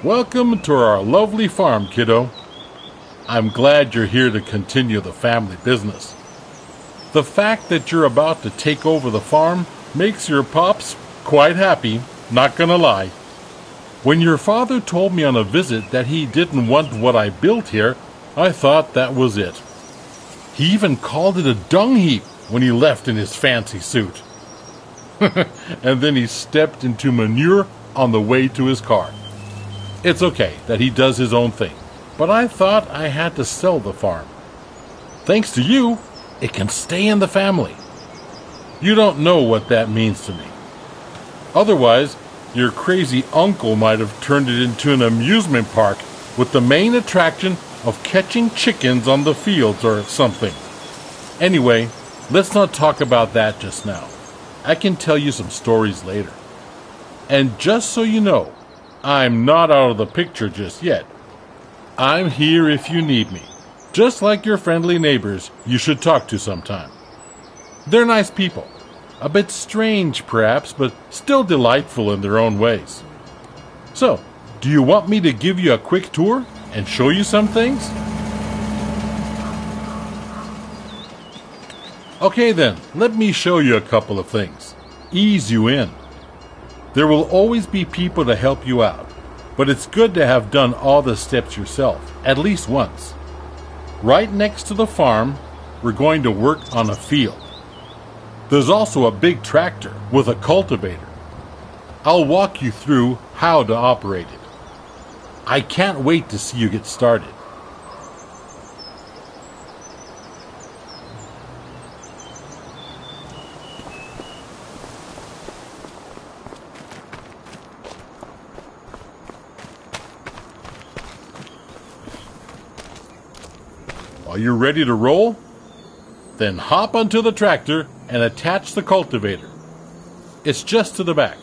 Welcome to our lovely farm, kiddo. I'm glad you're here to continue the family business. The fact that you're about to take over the farm makes your pops quite happy, not gonna lie. When your father told me on a visit that he didn't want what I built here, I thought that was it. He even called it a dung heap when he left in his fancy suit. And then he stepped into manure on the way to his car. It's okay that he does his own thing, but I thought I had to sell the farm. Thanks to you, it can stay in the family. You don't know what that means to me. Otherwise, your crazy uncle might have turned it into an amusement park with the main attraction of catching chickens on the fields or something. Anyway, let's not talk about that just now. I can tell you some stories later. And just so you know, I'm not out of the picture just yet. I'm here if you need me, just like your friendly neighbors you should talk to sometime. They're nice people, a bit strange perhaps, but still delightful in their own ways. So, do you want me to give you a quick tour and show you some things? Okay then, let me show you a couple of things. Ease you in. There will always be people to help you out, but it's good to have done all the steps yourself, at least once. Right next to the farm, we're going to work on a field. There's also a big tractor with a cultivator. I'll walk you through how to operate it. I can't wait to see you get started. Are you ready to roll? Then hop onto the tractor and attach the cultivator. It's just to the back.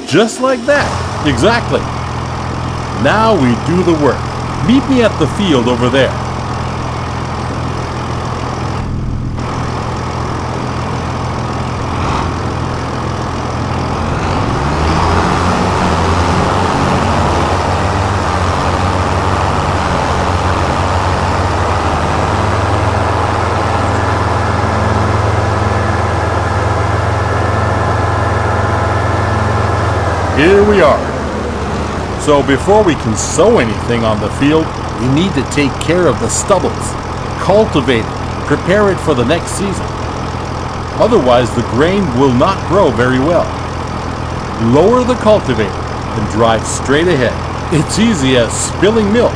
Just like that. Exactly. Now we do the work. Meet me at the field over there. Here we are. So before we can sow anything on the field, we need to take care of the stubbles, cultivate it, prepare it for the next season. Otherwise, the grain will not grow very well. Lower the cultivator and drive straight ahead. It's easy as spilling milk.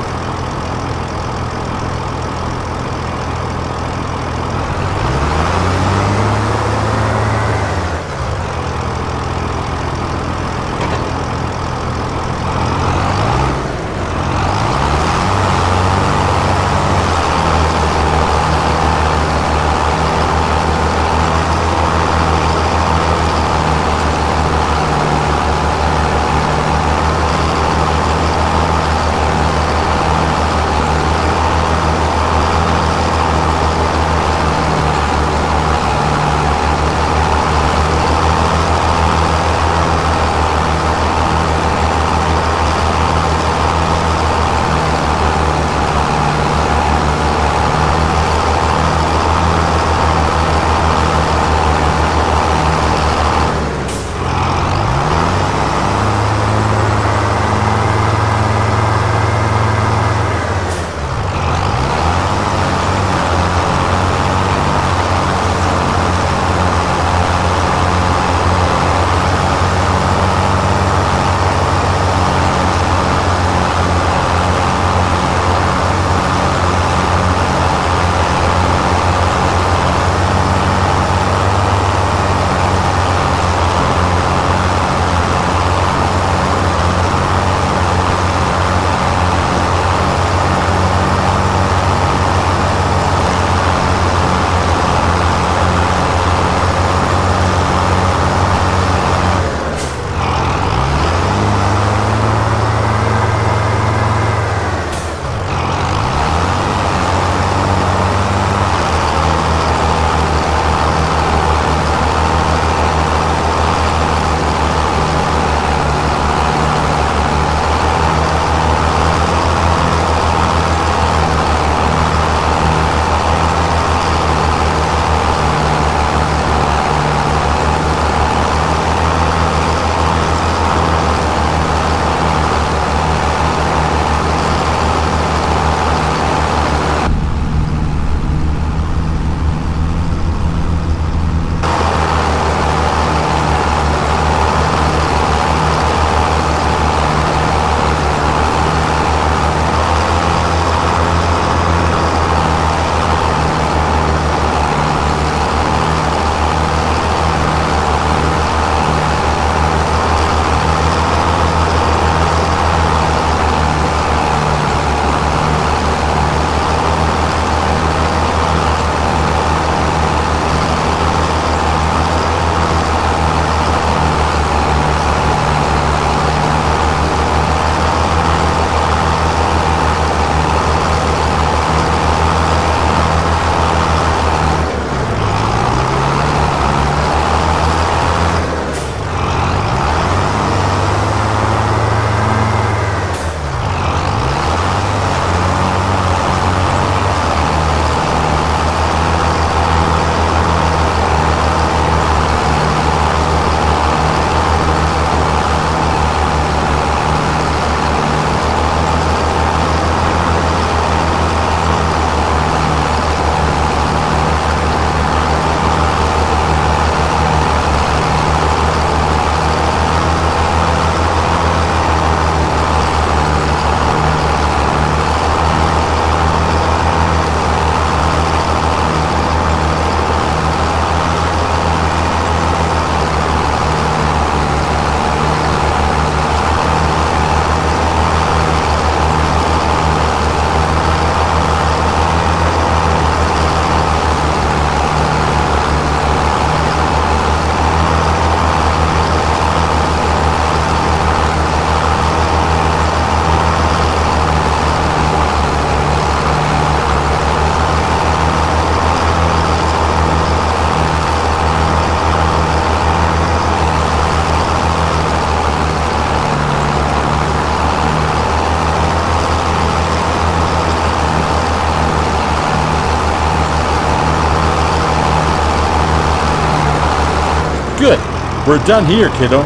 We're done here, kiddo.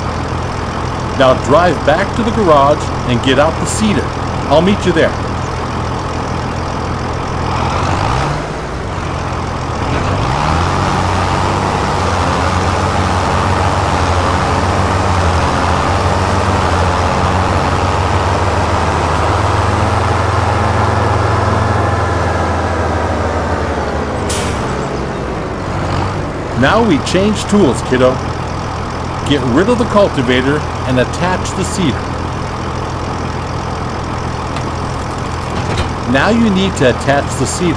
Now drive back to the garage and get out the seeder. I'll meet you there. Now we change tools, kiddo. Get rid of the cultivator and attach the seeder. Now you need to attach the seeder.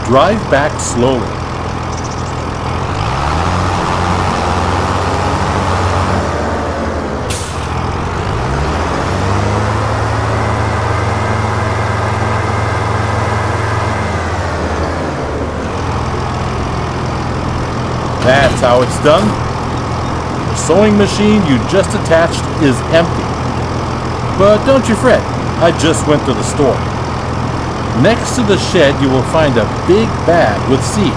Drive back slowly. That's how it's done. The sewing machine you just attached is empty. But don't you fret, I just went to the store. Next to the shed you will find a big bag with seeds.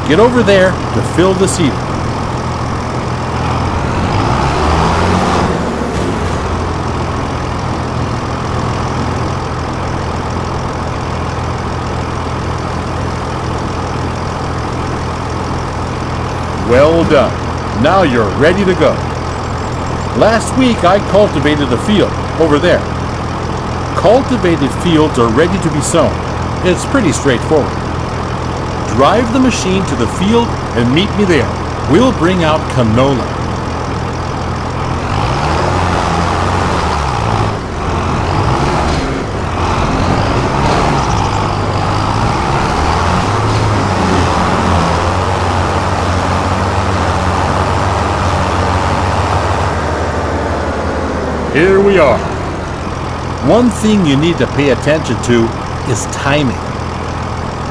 Get over there to fill the seeder. Well done. Now you're ready to go. Last week I cultivated a field over there. Cultivated fields are ready to be sown. It's pretty straightforward. Drive the machine to the field and meet me there. We'll bring out canola. Here we are. One thing you need to pay attention to is timing.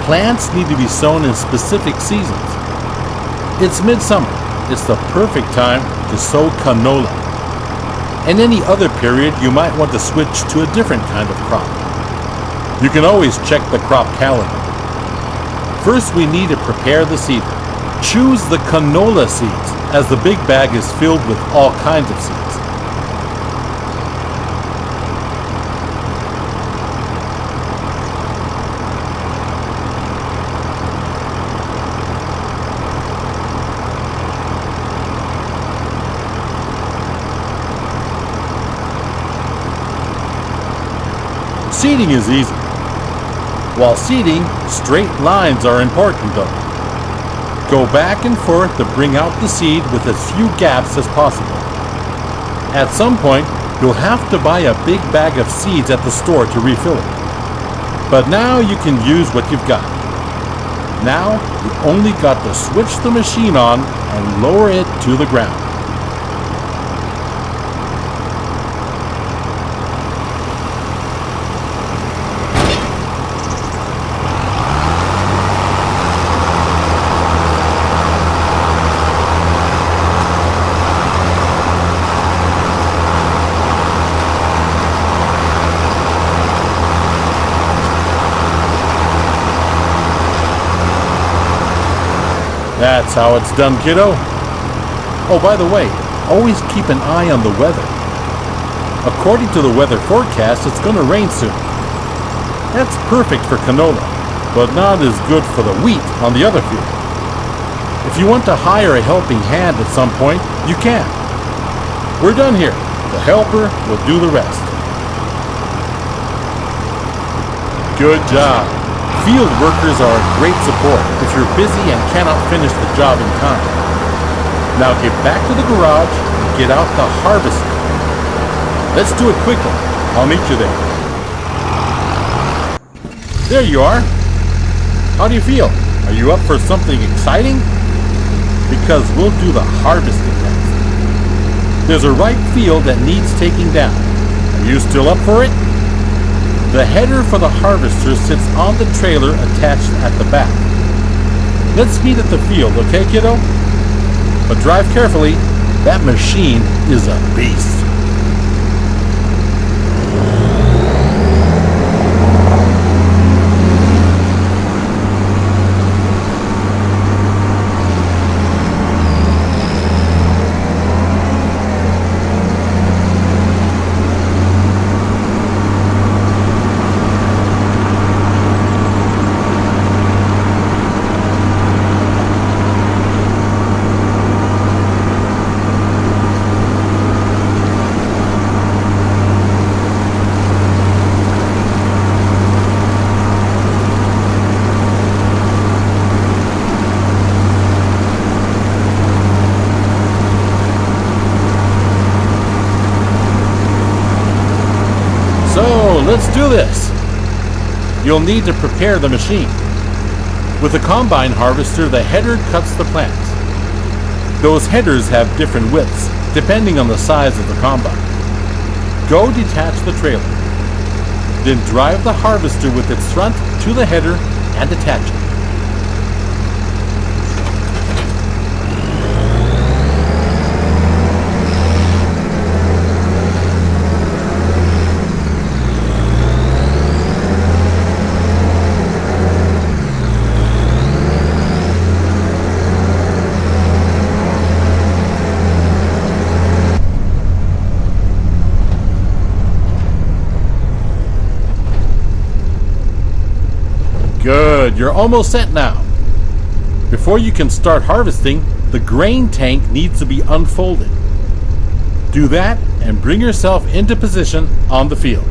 Plants need to be sown in specific seasons. It's midsummer. It's the perfect time to sow canola. In any other period, you might want to switch to a different kind of crop. You can always check the crop calendar. First, we need to prepare the seeder. Choose the canola seeds, as the big bag is filled with all kinds of seeds. Seeding is easy. While seeding, straight lines are important though. Go back and forth to bring out the seed with as few gaps as possible. At some point, you'll have to buy a big bag of seeds at the store to refill it. But now you can use what you've got. Now, you only got to switch the machine on and lower it to the ground. That's how it's done, kiddo. Oh, by the way, always keep an eye on the weather. According to the weather forecast, it's going to rain soon. That's perfect for canola, but not as good for the wheat on the other field. If you want to hire a helping hand at some point, you can. We're done here. The helper will do the rest. Good job. Field workers are a great support if you're busy and cannot finish the job in time. Now get back to the garage and get out the harvester. Let's do it quickly. I'll meet you there. There you are. How do you feel? Are you up for something exciting? Because we'll do the harvesting next. There's a ripe field that needs taking down. Are you still up for it? The header for the harvester sits on the trailer attached at the back. Let's meet at the field, okay, kiddo? But drive carefully. That machine is a beast. you'll need to prepare the machine. With a combine harvester, the header cuts the plants. Those headers have different widths, depending on the size of the combine. Go detach the trailer. Then drive the harvester with its front to the header and attach it. Good, you're almost set now. Before you can start harvesting, the grain tank needs to be unfolded. Do that and bring yourself into position on the field.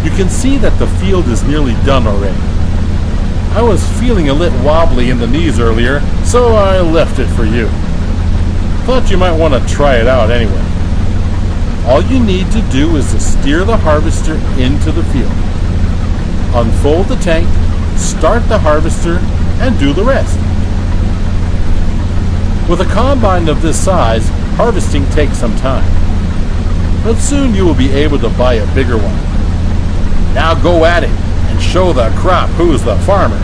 You can see that the field is nearly done already. I was feeling a little wobbly in the knees earlier, so I left it for you. Thought you might want to try it out anyway. All you need to do is to steer the harvester into the field. Unfold the tank, start the harvester, and do the rest. With a combine of this size, harvesting takes some time. But soon you will be able to buy a bigger one. Now go at it and show the crop who's the farmer.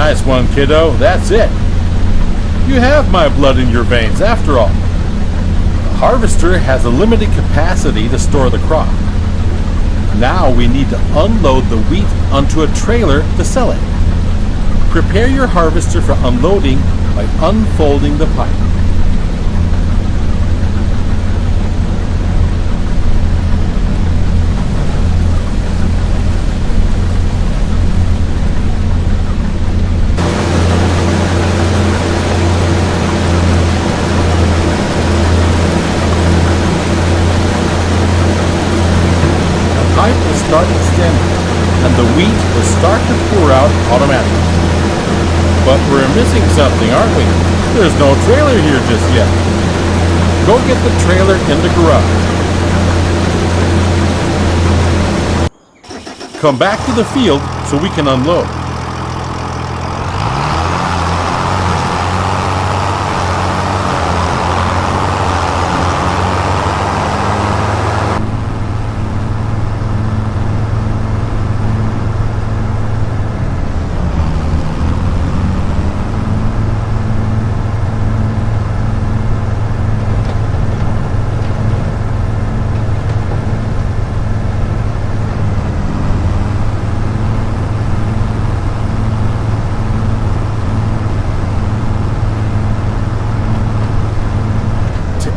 Nice one, kiddo. That's it. You have my blood in your veins, after all. The harvester has a limited capacity to store the crop. Now we need to unload the wheat onto a trailer to sell it. Prepare your harvester for unloading by unfolding the pipe. The pipe will start extending, and the wheat will start to pour out automatically. But we're missing something, aren't we? There's no trailer here just yet. Go get the trailer in the garage. Come back to the field so we can unload.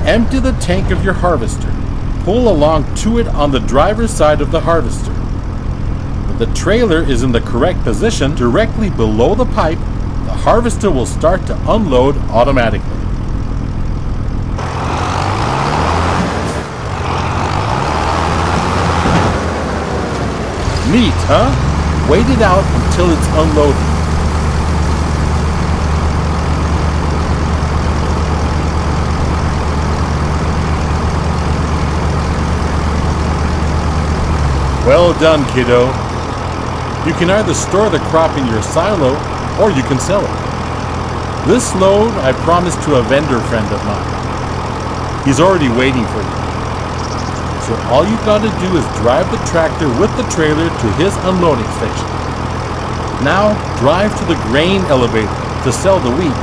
Empty the tank of your harvester. Pull along to it on the driver's side of the harvester. When the trailer is in the correct position directly below the pipe, the harvester will start to unload automatically. Neat, huh? Wait it out until it's unloaded. Well done, kiddo. You can either store the crop in your silo or you can sell it. This load I promised to a vendor friend of mine. He's already waiting for you. So all you gotta do is drive the tractor with the trailer to his unloading station. Now drive to the grain elevator to sell the wheat.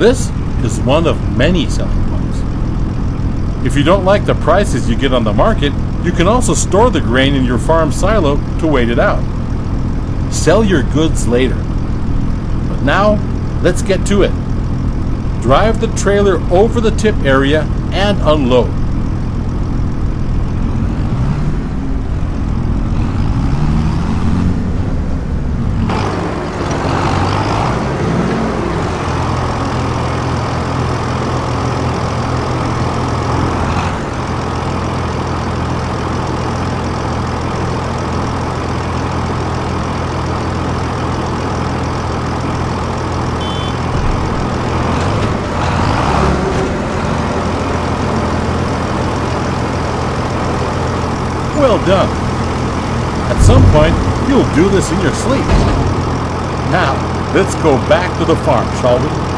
This is one of many selling points. If you don't like the prices you get on the market, You can also store the grain in your farm silo to wait it out. Sell your goods later. But now, let's get to it. Drive the trailer over the tip area and unload. Well done. At some point, you'll do this in your sleep. Now, let's go back to the farm, shall we?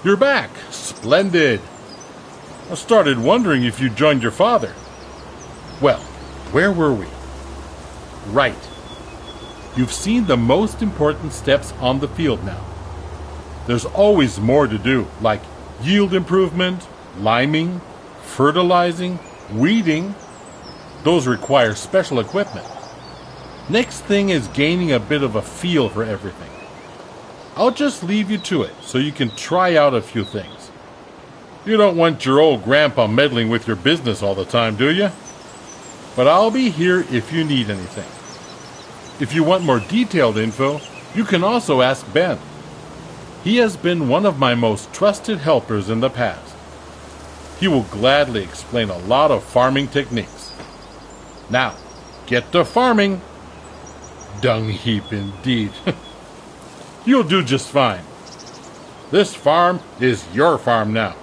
You're back. Splendid. I started wondering if you joined your father. Well, where were we? Right. You've seen the most important steps on the field now. There's always more to do, like yield improvement, liming, fertilizing, weeding. Those require special equipment. Next thing is gaining a bit of a feel for everything. I'll just leave you to it so you can try out a few things. You don't want your old grandpa meddling with your business all the time, do you? But I'll be here if you need anything. If you want more detailed info, you can also ask Ben. He has been one of my most trusted helpers in the past. He will gladly explain a lot of farming techniques. Now, get to farming. Dung heap indeed. You'll do just fine. This farm is your farm now.